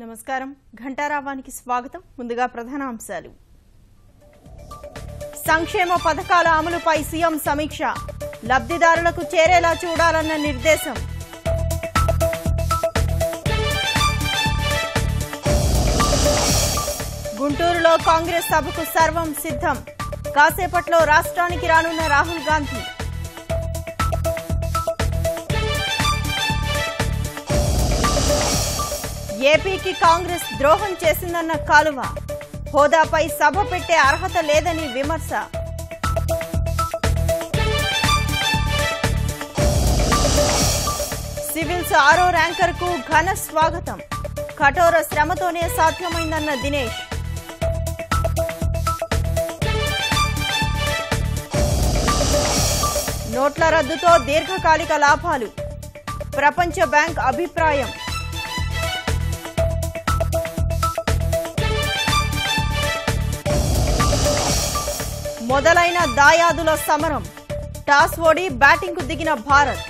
నమస్కారం ఘంటారావానికి స్వాగతం ముందుగా ప్రధానాంశాలు సంక్షేమ పథకాల అమలుపై సీఎం సమీక్ష లబ్ధిదారులకు చేరేలా చూడాలన్న నిర్దేశం గుంటూరులో కాంగ్రెస్ సభకు సర్వం సిద్ధం కాసేపట్లో రాష్ట్రానికి రానున్న రాహుల్ గాంధీ ఏపీకి కాంగ్రెస్ ద్రోహం చేసిందన్న కాలువ హోదాపై సభ పెట్టే అర్హత లేదని విమర్శ సివిల్స్ 6వ ర్యాంకర్కు ఘన స్వాగతం కఠోర శ్రమతోనే సాధ్యమైందన్న దినేష్ నోట్ల రద్దుతో దీర్ఘకాలిక లాభాలు ప్రపంచ బ్యాంక్ అభిప్రాయం మొదలైన దాయాదుల సమరం టాస్ ఓడి బ్యాటింగ్కు దిగిన భారత్